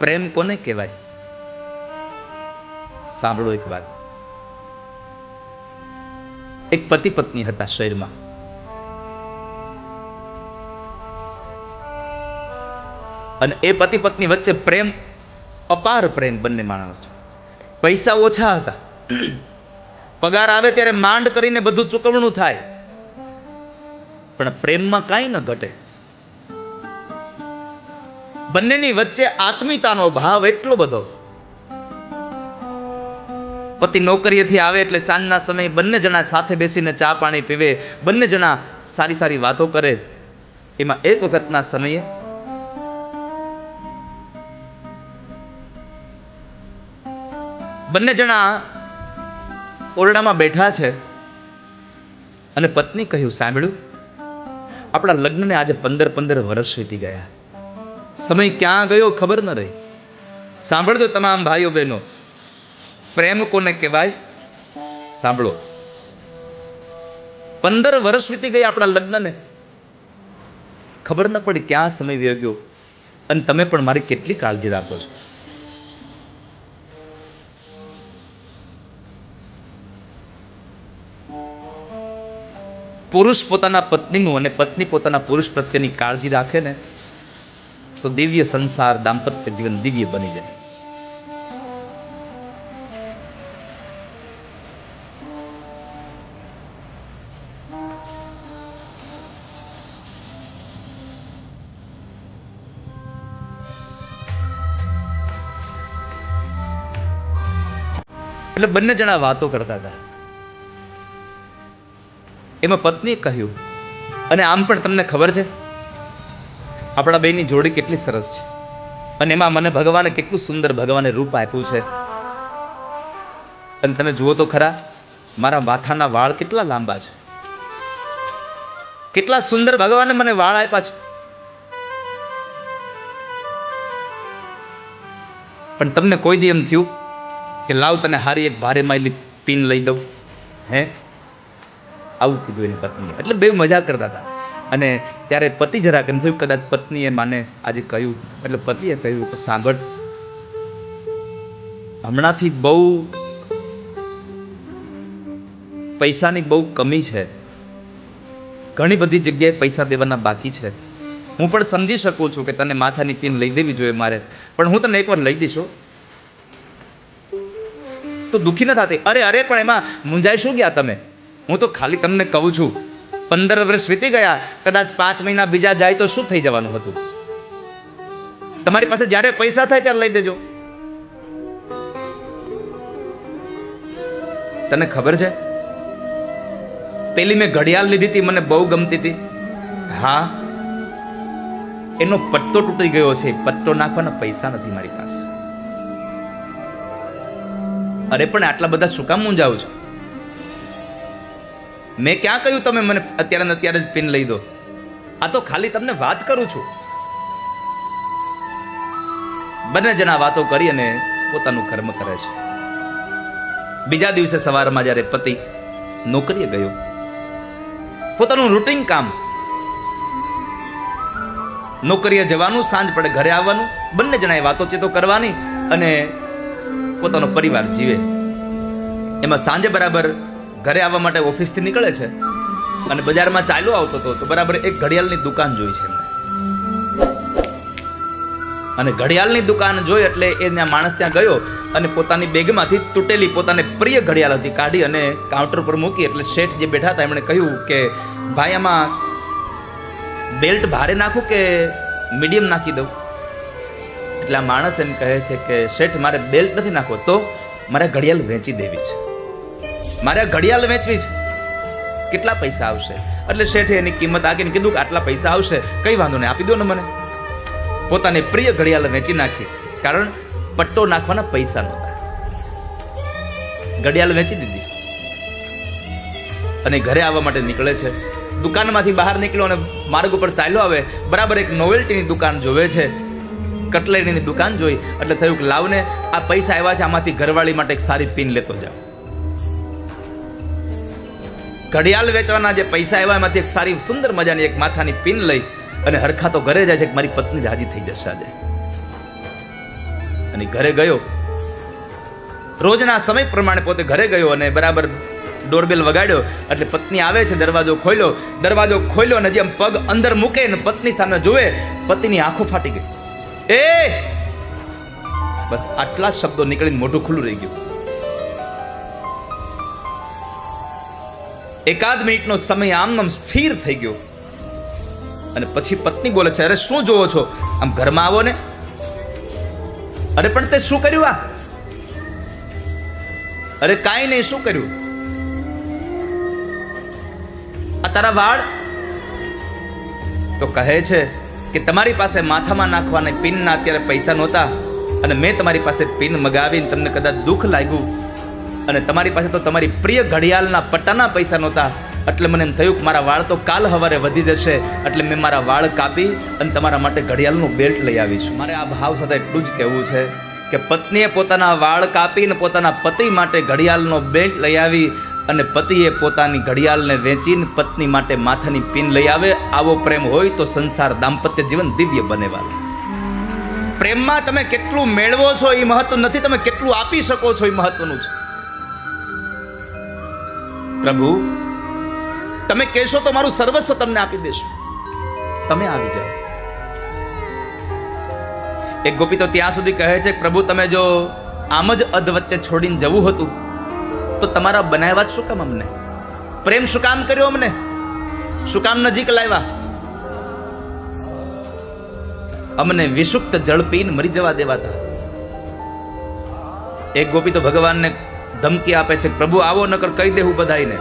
પ્રેમ કોને કહેવાય? સાંભળો એક વાત. એક પતિ પત્ની હતા શહેરમાં. અને એ પતિ પત્ની વચ્ચે પ્રેમ, અપાર પ્રેમ બંને માણસ છે. પૈસા ઓછા હતા, પગાર આવે ત્યારે માંડ કરીને બધું ચૂકવણું થાય, પણ પ્રેમમાં કાંઈ ન ઘટે. બંનેની વચ્ચે આત્મીયતાનો ભાવ એટલો બધો. પતિ નોકરીએથી આવે એટલે સાંજના સમયે બંને જણા સાથે બેસીને ચા પાણી પીવે, બંને જણા સારી સારી વાતો કરે. એમાં એક વખતના સમયે બંને જણા ઓરડામાં બેઠા છે અને પત્ની કહ્યું, સાંભળ્યું, આપણા લગ્નને આજે 15 વર્ષ વીતી ગયા. સમય ક્યાં ગયો ખબર ન રહી. સાંભળજો તમામ ભાઈઓ બહેનો, પ્રેમ કોને કહેવાય? સાંભળો, 15 વર્ષ વીતી ગયા આપણા લગ્નને, ખબર ન પડી ક્યાં સમય વયો ગયો. અને તમે પણ મારી કેટલી કાળજી રાખો છો. પુરુષ પોતાના પત્નીનું અને પત્ની પોતાના પુરુષ પ્રત્યેની કાળજી રાખે ને, તો દિવ્ય સંસાર, દાંપત્ય જીવન દિવ્ય બની જાય. એટલે બંને જણા વાતો કરતા હતા. એમાં પત્નીએ કહ્યું, અને આમ પણ તમને ખબર છે આપણા બેની જોડી કેટલી સરસ છે, અને એમાં મને ભગવાને કેટલું સુંદર ભગવાને રૂપ આપ્યું છે. અને તમે જુઓ તો ખરા, મારા માથાના વાળ કેટલા લાંબા છે, કેટલા સુંદર ભગવાને મને વાળ આપ્યા છે. પણ તમને કોઈ દી એમ થયું કે લાવ તને હારી એક ભારે માયલી પિન લઈ દઉં? હે, આવું કીધું એની પત્નીએ. એટલે બે મજા કરતા હતા. અને ત્યારે પતિ જરાક એમ થયું કદાચ પત્નીએ માને આજે કહ્યું, એટલે પતિએ કહ્યું કે સાંભળ, હમણાંથી બહુ પૈસાની બહુ કમી છે, ઘણી બધી જગ્યાએ પૈસા દેવાના બાકી છે. હું પણ સમજી શકું છું કે તને માથાની પિન લઈ દેવી જોઈએ મારે, પણ હું તને એકવાર લઈ દઈશ, તો દુઃખી ન થતી. અરે અરે, પણ એમાં મૂંઝાઈ શું ગયા તમે? હું તો ખાલી તમને કહું છું, 15 વર્ષ વીતી ગયા, કદાચ 5 મહિના બીજા જાય તો શું થઈ જવાનું હતું? તમારી પાસે જ્યારે પૈસા થાય ત્યારે લઈ દેજો. તને ખબર છે, પેલી મેં ઘડિયાળ લીધી હતી, મને બહુ ગમતી હતી. હા, એનો પટ્ટો તૂટી ગયો છે, પટ્ટો નાખવાના પૈસા નથી મારી પાસે. અરે પણ આટલા બધા શું કામ મૂંઝાવું છો? મેં ક્યાં કહ્યું તમે મને અત્યારે જ પિન લઈ દો? આ તો ખાલી તમને વાત કરું છું. બંને જણા વાતો કરી અને પોતાનું કર્મ કરે છે. બીજા દિવસે સવારમાં જ્યારે પતિ નોકરીએ ગયો, પોતાનું રૂટીન કામ, નોકરીએ જવાનું, સાંજ પડે ઘરે આવવાનું, બંને જણાએ વાતોચીતો કરવાની અને પોતાનો પરિવાર જીવે. એમાં સાંજે બરાબર ઘરે આવવા માટે ઓફિસથી નીકળે છે અને બજારમાં ચાલ્યો આવતો હતો, તો બરાબર એક ઘડિયાળની દુકાન જોઈ છે એમણે. અને ઘડિયાળની દુકાન જોઈ એટલે એ માણસ ત્યાં ગયો અને પોતાની બેગમાંથી તૂટેલી પોતાને પ્રિય ઘડિયાળ હતી કાઢી અને કાઉન્ટર પર મૂકી. એટલે શેઠ જે બેઠા હતા એમણે કહ્યું કે ભાઈ, આમાં બેલ્ટ ભારે નાખું કે મીડિયમ નાખી દઉં? એટલે આ માણસ એમ કહે છે કે શેઠ, મારે બેલ્ટ નથી નાખવો, તો મારે ઘડિયાળ વેચી દેવી છે, મારે ઘડિયાળ વેચવી છે, કેટલા પૈસા આવશે? એટલે શેઠે એની કિંમત આગીને કીધું કે આટલા પૈસા આવશે. કઈ વાંધો નહીં, આપી દો ને મને. પોતાની પ્રિય ઘડિયાળ વેચી નાખી, કારણ પટ્ટો નાખવાના પૈસા નહોતા. ઘડિયાળ વેચી દીધી અને ઘરે આવવા માટે નીકળે છે. દુકાનમાંથી બહાર નીકળ્યો અને માર્ગ ઉપર ચાલ્યો આવે, બરાબર એક નોવેલ્ટીની દુકાન જોવે છે, કટલેરીની દુકાન જોઈ. એટલે થયું કે લાવને, આ પૈસા આવ્યા છે, આમાંથી ઘરવાળી માટે એક સારી પિન લેતો જાવ. ઘડિયાળ વેચવાના જે પૈસા આવ્યા એમાંથી એક સારી સુંદર મજાની એક માથાની પિન લઈ અને હરખા તો ઘરે જાય છે કે મારી પત્ની રાજી થઈ જશે આજે. અને ઘરે ગયો. રોજના સમય પ્રમાણે પોતે ઘરે ગયો અને બરાબર ડોરબેલ વગાડ્યો એટલે પત્ની આવે છે. દરવાજો ખોલ્યો અને જેમ પગ અંદર મૂકે ને પત્ની સામે જોવે, પતિની આંખો ફાટી ગઈ. એ બસ આટલા શબ્દો નીકળીને મોઢું ખુલ્લું રહી ગયું. એકાદ મિનિટનો સમય આમ સ્થિર થઈ ગયો અને પછી પત્ની બોલે છે, અરે શું જોવો છો? આમ ઘરમાં આવો ને. અરે પણ તે શું કર્યું? અરે કાંઈ નહીં, શું કર્યું? આ તારા વાળ? તો કહે છે કે તમારી પાસે માથામાં નાખવાના પિનના અત્યારે પૈસા નહોતા અને મેં તમારી પાસે પિન મગાવીને તમને કદાચ દુઃખ લાગ્યું અને તમારી પાસે તો તમારી પ્રિય ઘડિયાળના પટ્ટાના પૈસા નહોતા, એટલે મને એમ થયું કે મારા વાળ તો કાલ સવારે વધી જશે, એટલે મેં મારા વાળ કાપી અને તમારા માટે ઘડિયાળનું બેલ્ટ લઈ આવી છું. મારે આ ભાવ સાથે એટલું જ કહેવું છે કે પત્નીએ પોતાના વાળ કાપીને પોતાના પતિ માટે ઘડિયાળનો બેલ્ટ લઈ આવી અને પતિએ પોતાની ઘડિયાળને વેચીને પત્ની માટે માથાની પિન લઈ આવે. આવો પ્રેમ હોય તો સંસાર દાંપત્ય જીવન દિવ્ય બનેવાલ. પ્રેમમાં તમે કેટલું મેળવો છો એ મહત્વ નથી, તમે કેટલું આપી શકો છો એ મહત્વનું છે. પ્રભુ તમે કહેશો તો મારું સર્વસ્વ તમને આપી દેશું, તમે આવી જાઓ. એક ગોપી તો ત્યાં સુધી કહે છે, પ્રભુ તમે જો આમ જ અધ વચ્ચે છોડીને જવું હતું તો તમારા બનાવ્યા શું કામ? અમને પ્રેમ શું કામ કર્યો? અમને શું કામ નજીક લાવ્યા? અમને વિશુક્ત જળ પીને મરી જવા દેવાતા. એક ગોપી તો ભગવાનને ધમકી આપે છે, પ્રભુ આવો નકર કહી દેવું બધાને,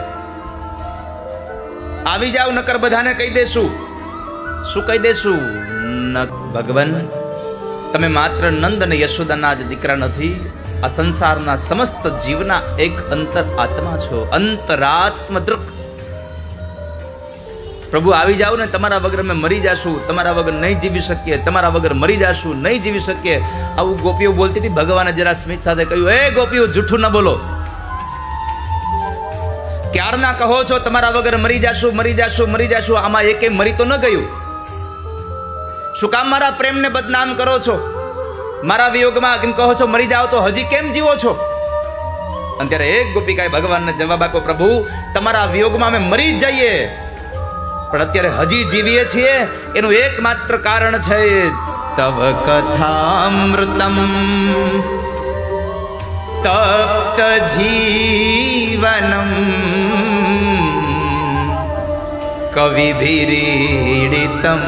આવી જાવ નકર બધાને કહી દેશું. શું કહી દેશું? ભગવાન તમે માત્ર નંદ અને યશોદાના જ દીકરા નથી, આ સંસારના સમસ્ત જીવના એક અંતર આત્મા છો, અંતરાત્મ દૃક. પ્રભુ આવી જાવ ને, તમારા વગર અમે મરી જાશું, તમારા વગર નહીં જીવી શકીએ, તમારા વગર મરી જાશું, નહીં જીવી શકીએ. આવું ગોપીઓ બોલતી હતી. ભગવાને જરા સ્મિત સાથે કહ્યું, એ ગોપીઓ જૂઠું ન બોલો. ક્યારના કહો છો તમારા વગર મરી જાશું, મરી જાશું, મરી જાશું, આમાં એકે મરી તો ન ગયું. શું કામ મારા પ્રેમને બદનામ કરો છો? મારા વિયોગમાં કેમ કહો છો મરી જાઓ, તો હજી કેમ જીવો છો? અને ત્યારે એક ગોપિકાએ ભગવાનને જવાબ આપ્યો, પ્રભુ તમારા વિયોગમાં અમે મરી જ જઈએ, પણ અત્યારે હજી જીવીએ છીએ એનું એકમાત્ર કારણ છે તવ કથામૃતમ તપ્ત જીવનમ કવિભીરીડિતમ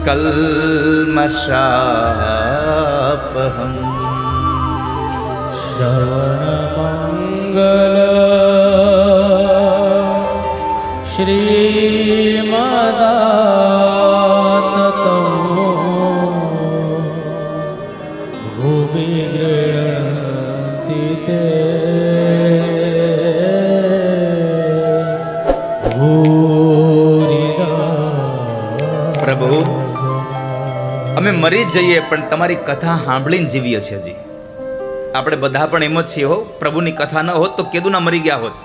કલ્મષાપહમ. શ્રવણમંગલ શ્રીમદાતતો ભૂમિ ગૃહતિ તે પ્રભુ અમે મરી જ જઈએ પણ તમારી કથા સાંભળીને જીવીએ છીએ. હજી આપણે બધા પણ એમ જ છીએ હો. પ્રભુની કથા ન હોત તો કેદુના મરી ગયા હોત.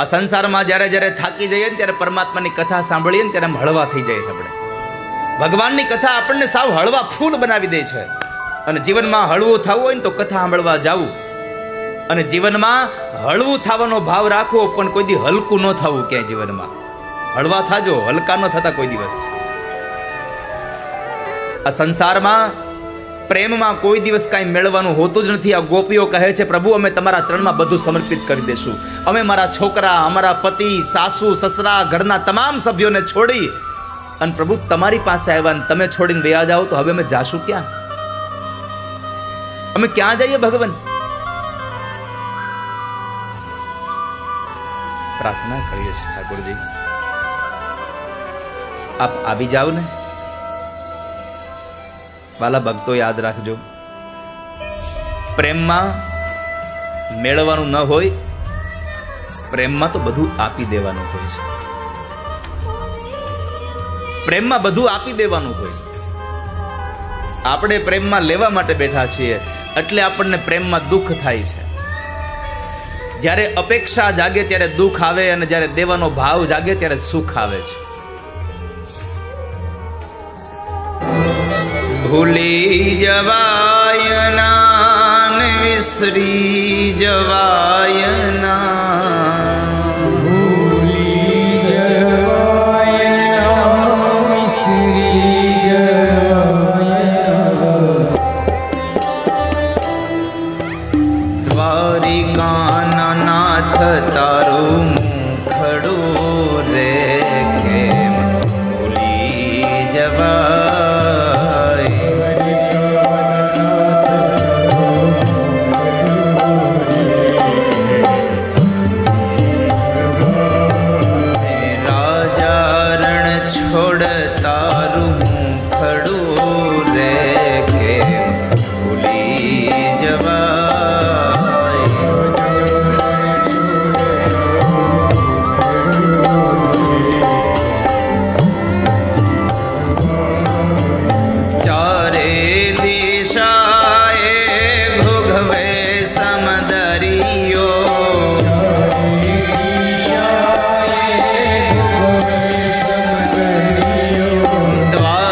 આ સંસારમાં જ્યારે જ્યારે થાકી જઈએ ને ત્યારે પરમાત્માની કથા સાંભળીએ ને ત્યારે આમ હળવા થઈ જાય છે. આપણે ભગવાનની કથા આપણને સાવ હળવા ફૂલ બનાવી દે છે. અને જીવનમાં હળવું થવું હોય ને તો કથા સાંભળવા જાવું, અને જીવનમાં હળવું થવાનો ભાવ રાખવો, પણ કોઈ દી હલકું ન થવું. ક્યાંય જીવનમાં હળવા થાજો, હલકા ન થતા કોઈ દિવસ. આ સંસારમાં પ્રેમમાં કોઈ દિવસ કાંઈ મેળવવાનું હોતું જ નથી. આ ગોપીઓ કહે છે, પ્રભુ અમે તમારા ચરણમાં બધું સમર્પિત કરી દેશું. અમે મારા છોકરા, અમારા પતિ, સાસુ, સસરા, ઘરના તમામ સભ્યોને છોડી અને પ્રભુ તમારી પાસે આવ્યા ને તમે છોડીને વયા જાઓ તો હવે અમે જાશું ક્યાં? અમે ક્યાં જઈએ ભગવાન? પ્રાર્થના કરીએ છીએ ઠાકોરજી, આપ આવી જાઓ ને. વાલા ભક્તો યાદ રાખજો, પ્રેમમાં મેળવવાનું ન હોય, પ્રેમમાં તો બધું આપી દેવાનું હોય છે. પ્રેમમાં બધું આપી દેવાનું હોય. આપણે પ્રેમમાં લેવા માટે બેઠા છીએ એટલે આપણને પ્રેમમાં દુઃખ થાય છે. જ્યારે અપેક્ષા જાગે ત્યારે દુઃખ આવે, અને જ્યારે દેવાનો ભાવ જાગે ત્યારે સુખ આવે છે. ભૂલી જવાય ના ને વિસરી જવાય ના. ભૂલી જવાય ના વિસરી જવાય. દ્વારિકાના નાથ તારું મુખડું રે કેમ ભૂલી જવાય. રાજા રણ છોડ તારું મુખડું રે કેમ ભૂલી જવાય. ચારે દિશાએ ઘોઘવે સમદરિયો દ્વાર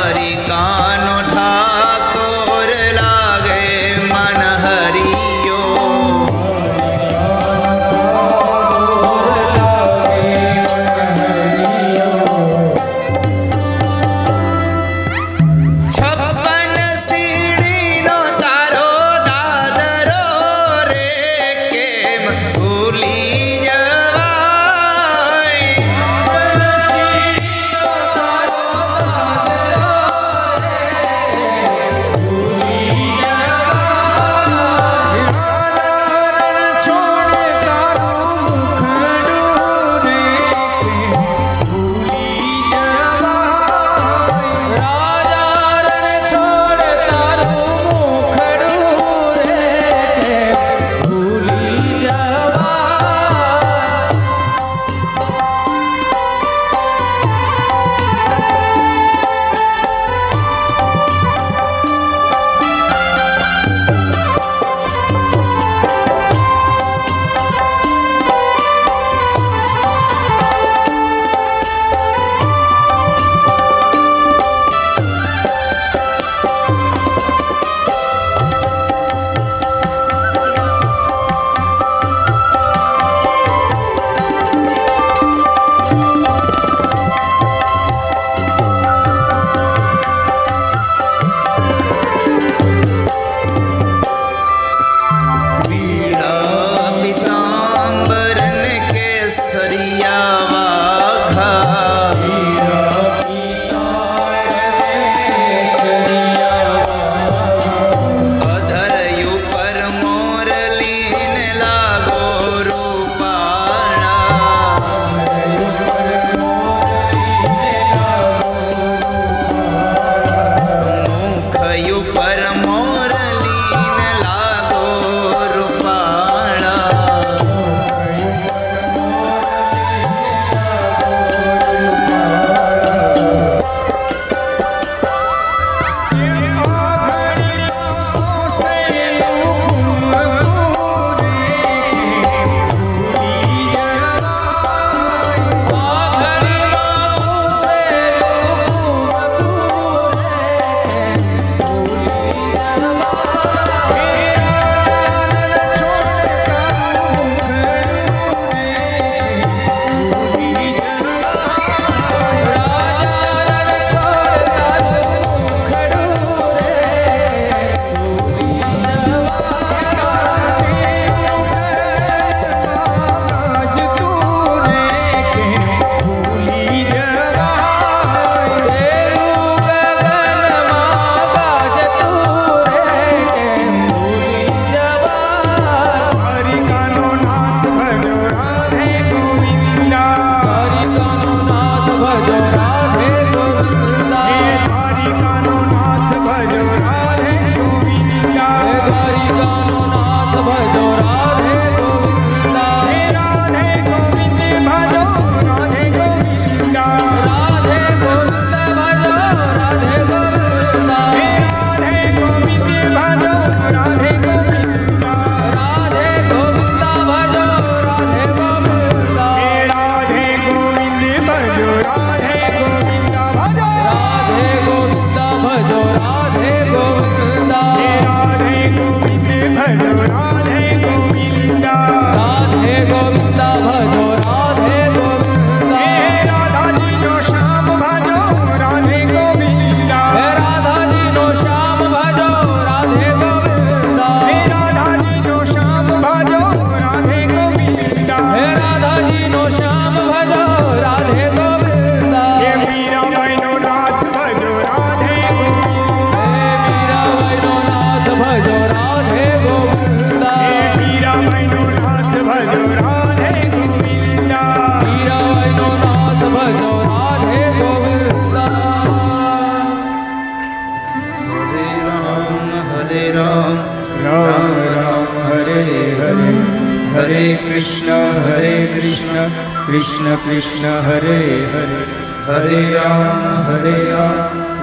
कृष्ण कृष्ण हरे हरे हरे राम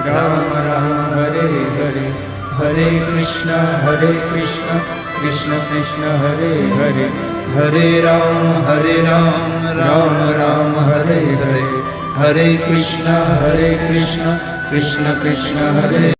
राम राम हरे हरे हरे कृष्ण कृष्ण कृष्ण हरे हरे हरे राम राम राम हरे हरे हरे कृष्ण कृष्ण कृष्ण हरे